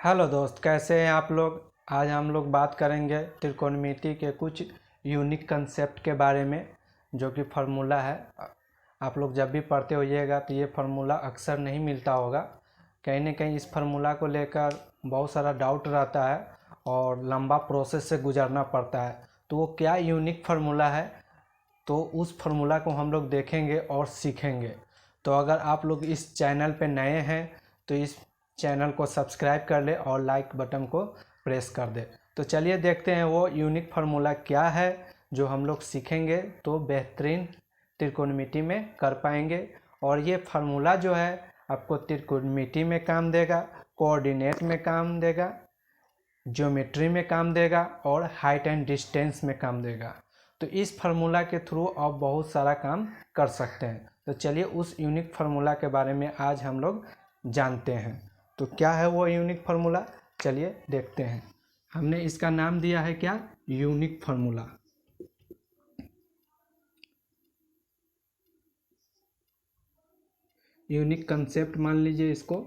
Hello दोस्त, कैसे हैं आप लोग। आज हम लोग बात करेंगे त्रिकोणमिति के कुछ यूनिक कंसेप्ट के बारे में, जो कि फार्मूला है। आप लोग जब भी पढ़ते होइएगा तो ये फार्मूला अक्सर नहीं मिलता होगा। कहीं ना कहीं इस फार्मूला को लेकर बहुत सारा डाउट रहता है और लंबा प्रोसेस से गुजरना पड़ता है। तो वो क्या यूनिक फार्मूला है, तो उस फार्मूला को हम लोग देखेंगे और सीखेंगे। तो अगर आप लोग इस चैनल पे नए हैं तो इस चैनल को सब्सक्राइब कर ले और लाइक बटन को प्रेस कर दे। तो चलिए देखते हैं वो यूनिक फार्मूला क्या है जो हम लोग सीखेंगे तो बेहतरीन त्रिकोणमिति में कर पाएंगे। और ये फार्मूला जो है आपको त्रिकोणमिति में काम देगा, कोऑर्डिनेट में काम देगा, ज्योमेट्री में काम देगा और हाइट एंड डिस्टेंस में काम देगा। तो इस फार्मूला के थ्रू आप बहुत सारा काम कर सकते हैं। तो चलिए उस यूनिक फार्मूला के बारे में आज हम लोग जानते हैं। तो क्या है वो यूनिक फार्मूला, चलिए देखते हैं। हमने इसका नाम दिया है क्या, यूनिक फार्मूला। यूनिक कंसेप्ट मान लीजिए इसको।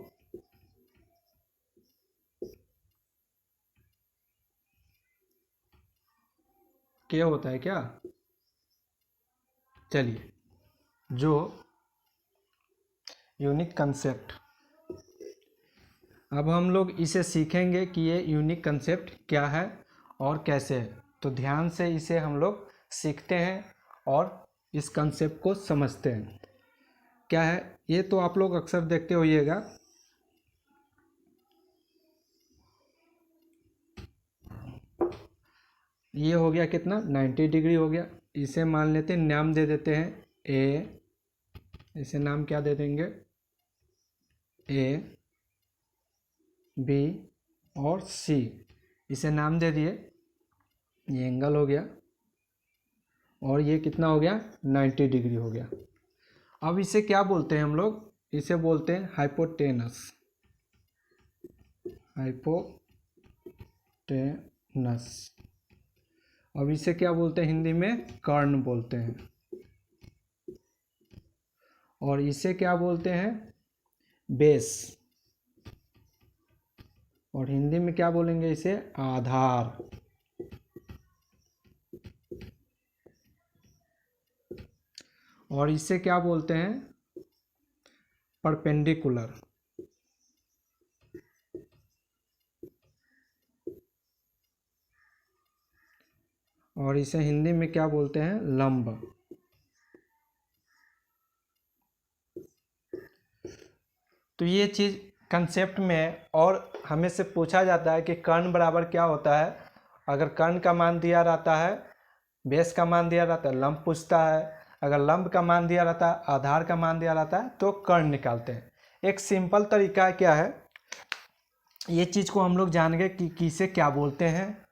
क्या होता है क्या, चलिए जो यूनिक कंसेप्ट, अब हम लोग इसे सीखेंगे कि ये यूनिक कंसेप्ट क्या है और कैसे है। तो ध्यान से इसे हम लोग सीखते हैं और इस कंसेप्ट को समझते हैं। क्या है ये, तो आप लोग अक्सर देखते होइएगा। ये हो गया कितना, 90 डिग्री हो गया। इसे मान लेते हैं, नाम दे देते हैं ए। इसे नाम क्या दे देंगे, ए बी और सी। इसे नाम दे दिए, ये एंगल हो गया और ये कितना हो गया, 90 डिग्री हो गया। अब इसे क्या बोलते हैं हम लोग, इसे बोलते हैं हाइपोटेनस। हाइपोटेनस। अब इसे क्या बोलते हैं हिंदी में, कर्ण बोलते हैं। और इसे क्या बोलते हैं, बेस। और हिंदी में क्या बोलेंगे इसे, आधार। और इसे क्या बोलते हैं, परपेंडिकुलर। और इसे हिंदी में क्या बोलते हैं, लंब। तो ये चीज़ कंसेप्ट में, और हमें से पूछा जाता है कि कर्ण बराबर क्या होता है। अगर कर्ण का मान दिया रहता है, बेस का मान दिया रहता है, लंब पूछता है। अगर लंब का मान दिया रहता है, आधार का मान दिया रहता है, तो कर्ण निकालते हैं। एक सिंपल तरीका क्या है, ये चीज़ को हम लोग जान गए कि किसे क्या बोलते हैं।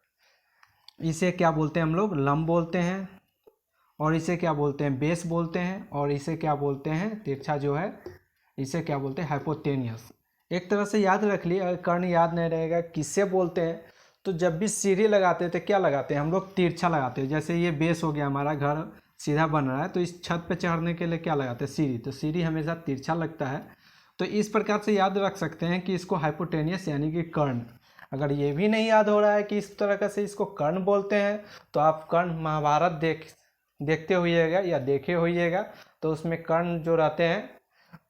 इसे क्या बोलते हैं हम लोग, लंब बोलते हैं। और इसे क्या बोलते हैं, बेस बोलते हैं। और इसे क्या बोलते हैं, तिरछा जो है, इसे क्या बोलते हैं, हाइपोटेनियस। एक तरह से याद रख लिए, अगर कर्ण याद नहीं रहेगा किससे बोलते हैं, तो जब भी सीढ़ी लगाते थे क्या लगाते हैं हम लोग, तिरछा लगाते हैं। जैसे ये बेस हो गया, हमारा घर सीधा बन रहा है, तो इस छत पे चढ़ने के लिए क्या लगाते हैं, सीढ़ी। तो सीढ़ी हमेशा तिरछा लगता है। तो इस प्रकार से याद रख सकते हैं कि इसको हाइपोटेनियस यानी कि कर्ण। अगर ये भी नहीं याद हो रहा है कि इस तरह से इसको कर्ण बोलते हैं, तो आप कर्ण महाभारत देखते होइएगा या देखे होइएगा। तो उसमें कर्ण जो रहते हैं,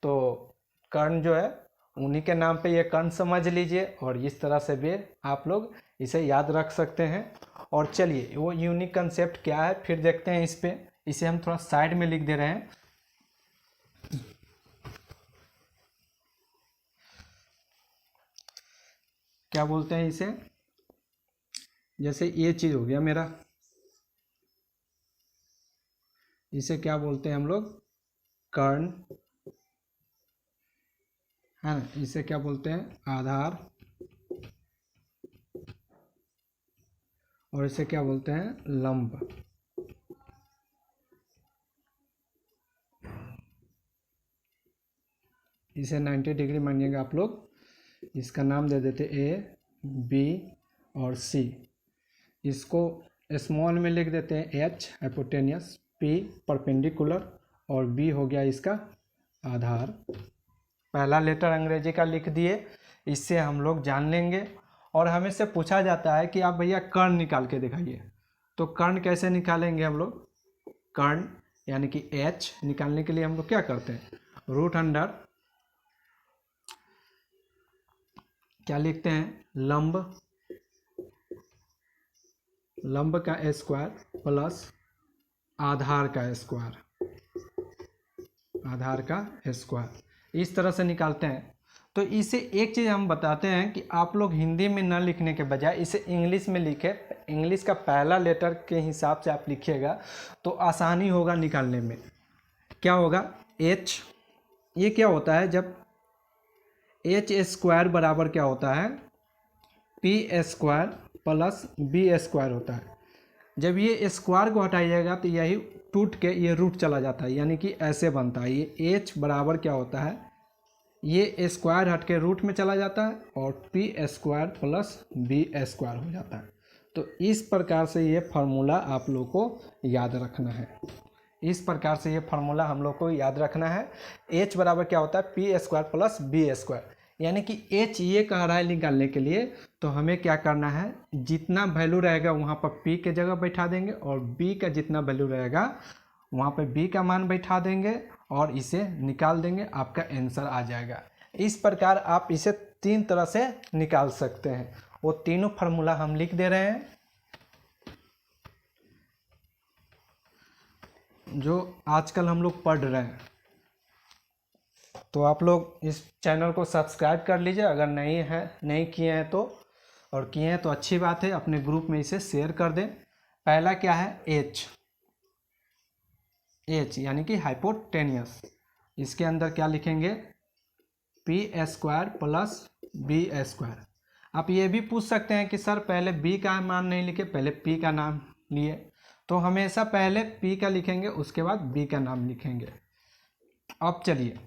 तो कर्ण जो है उन्हीं के नाम पे ये कर्ण समझ लीजिए। और इस तरह से भी आप लोग इसे याद रख सकते हैं। और चलिए वो यूनिक कंसेप्ट क्या है फिर देखते हैं इस पे। इसे हम थोड़ा साइड में लिख दे रहे हैं। क्या बोलते हैं इसे, जैसे ये चीज़ हो गया मेरा, इसे क्या बोलते हैं हम लोग, कर्ण, है ना। इसे क्या बोलते हैं, आधार। और इसे क्या बोलते हैं, लंब। इसे 90 डिग्री मानिएगा आप लोग। इसका नाम दे देते ए बी और सी। इसको स्मॉल में लिख देते हैं एच हाइपोटेनियस, पी परपेंडिकुलर और बी हो गया इसका आधार। पहला लेटर अंग्रेजी का लिख दिए, इससे हम लोग जान लेंगे। और हमें से पूछा जाता है कि आप भैया कर्ण निकाल के दिखाइए। तो कर्ण कैसे निकालेंगे हम लोग? कर्ण यानी कि h निकालने के लिए हम लोग क्या करते हैं, रूट अंडर क्या लिखते हैं, लंब का स्क्वायर प्लस आधार का स्क्वायर, इस तरह से निकालते हैं। तो इसे एक चीज़ हम बताते हैं कि आप लोग हिंदी में न लिखने के बजाय इसे इंग्लिश में लिखें। इंग्लिश का पहला लेटर के हिसाब से आप लिखिएगा तो आसानी होगा निकालने में। क्या होगा, h, ये क्या होता है, जब h स्क्वायर बराबर क्या होता है, p square plus b square होता है। जब ये स्क्वायर को हटाइएगा तो यही टूट के ये रूट चला जाता है, यानी कि ऐसे बनता है। ये h बराबर क्या होता है, ये स्क्वायर हट के रूट में चला जाता है और p square plus b square हो जाता है। तो इस प्रकार से ये फार्मूला आप लोग को याद रखना है। इस प्रकार से ये फार्मूला हम लोग को याद रखना है। h बराबर क्या होता है, p square plus b square, यानी कि h ये कह रहा है निकालने के लिए। तो हमें क्या करना है, जितना वैल्यू रहेगा वहाँ पर p के जगह बैठा देंगे और b का जितना वैल्यू रहेगा वहाँ पर b का मान बैठा देंगे और इसे निकाल देंगे, आपका आंसर आ जाएगा। इस प्रकार आप इसे 3 तरह से निकाल सकते हैं। वो तीनों फार्मूला हम लिख दे रहे हैं जो आजकल हम लोग पढ़ रहे हैं। तो आप लोग इस चैनल को सब्सक्राइब कर लीजिए अगर नहीं किए हैं तो, और किए हैं तो अच्छी बात है, अपने ग्रुप में इसे शेयर कर दें। पहला क्या है, h यानी कि हाइपोटेनियस। इसके अंदर क्या लिखेंगे, p square plus b square. आप ये भी पूछ सकते हैं कि सर पहले b का मान नहीं लिखे, पहले p का नाम लिए। तो हमेशा पहले p का लिखेंगे उसके बाद b का नाम लिखेंगे। अब चलिए,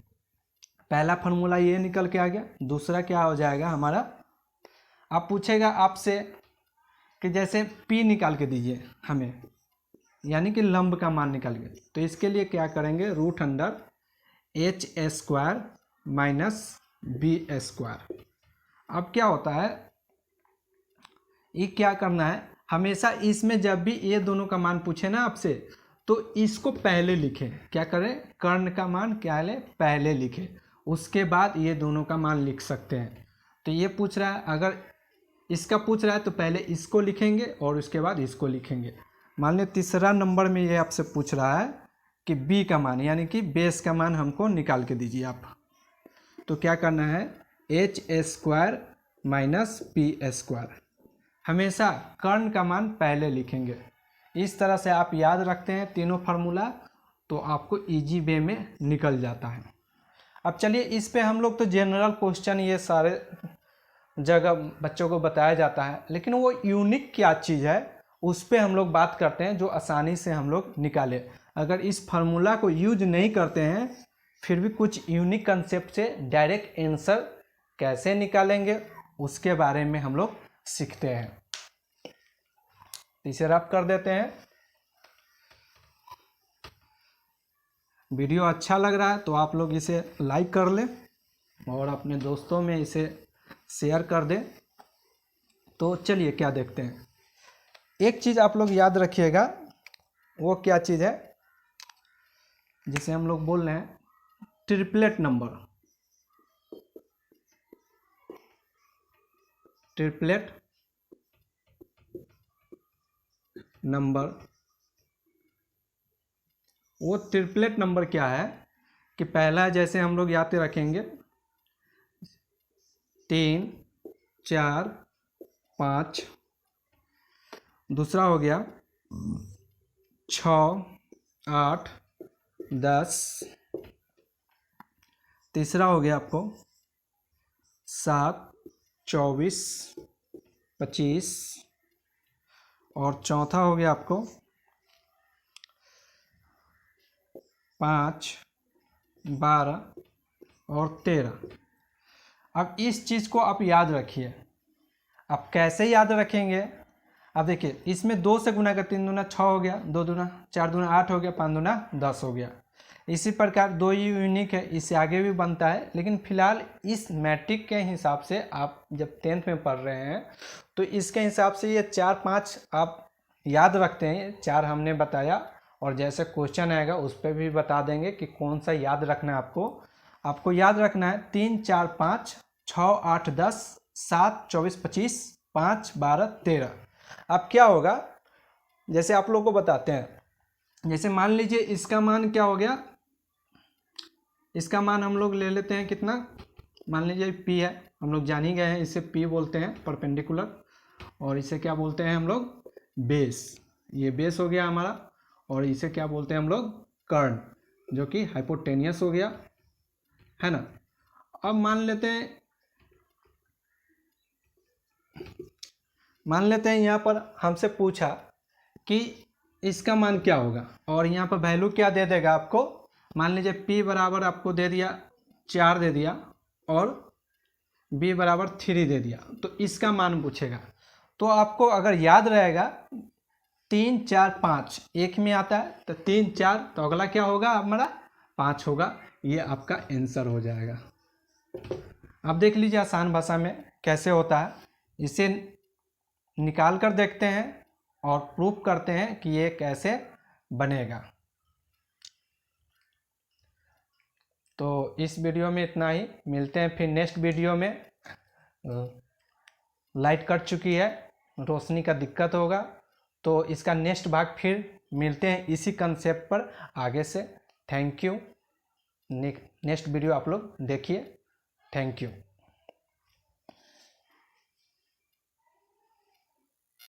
पहला फार्मूला ये निकल के आ गया। दूसरा क्या हो जाएगा हमारा, आप पूछेगा आपसे कि जैसे p निकाल के दीजिए हमें, यानी कि लंब का मान निकाल के। तो इसके लिए क्या करेंगे, root under h square minus b square. अब क्या होता है, ये क्या करना है, हमेशा इसमें जब भी ये दोनों का मान पूछे ना आपसे तो इसको पहले लिखें। क्या करें, कर्ण का मान क्या ले, पहले लिखें, उसके बाद ये दोनों का मान लिख सकते हैं। तो ये पूछ रहा है, अगर इसका पूछ रहा है तो पहले इसको लिखेंगे और उसके बाद इसको लिखेंगे। मान लीजिए तीसरा नंबर में ये आपसे पूछ रहा है कि b का मान यानी कि बेस का मान हमको निकाल के दीजिए आप। तो क्या करना है, h square minus p square, हमेशा कर्ण का मान पहले लिखेंगे। इस तरह से आप याद रखते हैं तीनों फार्मूला तो आपको इजी वे में निकल जाता है। अब चलिए, इस पे हम लोग तो जनरल क्वेश्चन ये सारे जगह बच्चों को बताया जाता है, लेकिन वो यूनिक क्या चीज़ है उस पे हम लोग बात करते हैं जो आसानी से हम लोग निकाले। अगर इस फार्मूला को यूज नहीं करते हैं फिर भी कुछ यूनिक कंसेप्ट से डायरेक्ट आंसर कैसे निकालेंगे उसके बारे में हम लोग सीखते हैं। इसे रब कर देते हैं। वीडियो अच्छा लग रहा है तो आप लोग इसे लाइक कर लें और अपने दोस्तों में इसे शेयर कर दें। तो चलिए क्या देखते हैं, एक चीज़ आप लोग याद रखिएगा, वो क्या चीज़ है जिसे हम लोग बोल रहे हैं ट्रिपलेट नंबर। ट्रिपलेट नंबर, वो ट्रिपलेट नंबर क्या है कि पहला जैसे हम लोग याद रखेंगे 3 4 5, दूसरा हो गया 6 8 10, तीसरा हो गया आपको 7 24 25, और चौथा हो गया आपको 5 12 और 13। अब इस चीज़ को आप याद रखिए। आप कैसे याद रखेंगे, अब देखिए इसमें 2 से गुना का 3 दूना 6 हो गया, 2 दूना 4 दूना 8 हो गया, 5 दूना 10 हो गया। इसी प्रकार 2 यूनिक है, इससे आगे भी बनता है, लेकिन फिलहाल इस मैट्रिक के हिसाब से आप जब 10th में पढ़ रहे हैं तो इसके हिसाब से ये 4-5 आप याद रखते हैं। 4 हमने बताया, और जैसे क्वेश्चन आएगा उस पर भी बता देंगे कि कौन सा याद रखना है आपको याद रखना है 3 4 5 6 8 10 7 24 25 5 12 13। अब क्या होगा, जैसे आप लोग को बताते हैं, जैसे मान लीजिए इसका मान क्या हो गया, इसका मान हम लोग ले लेते हैं कितना, मान लीजिए P है, हम लोग जान ही गए हैं इसे P बोलते हैं परपेंडिकुलर, और इसे क्या बोलते हैं हम लोग बेस। ये बेस हो गया हमारा, और इसे क्या बोलते हैं हम लोग कर्ण, जो कि हाइपोटेनियस हो गया, है ना। अब मान लेते हैं यहाँ पर हमसे पूछा कि इसका मान क्या होगा, और यहाँ पर वैल्यू क्या दे देगा आपको, मान लीजिए P बराबर आपको दे दिया 4 दे दिया, और B बराबर 3 दे दिया, तो इसका मान पूछेगा। तो आपको अगर याद रहेगा 3 4 5 एक में आता है, तो 3 4, तो अगला क्या होगा हमारा 5 होगा, ये आपका आंसर हो जाएगा। अब देख लीजिए आसान भाषा में कैसे होता है, इसे निकाल कर देखते हैं और प्रूफ करते हैं कि ये कैसे बनेगा। तो इस वीडियो में इतना ही, मिलते हैं फिर नेक्स्ट वीडियो में। लाइट कट चुकी है, रोशनी का दिक्कत होगा, तो इसका नेक्स्ट भाग फिर मिलते हैं इसी कंसेप्ट पर आगे से। Thank you. नेक्स्ट वीडियो आप लोग देखिए। Thank you.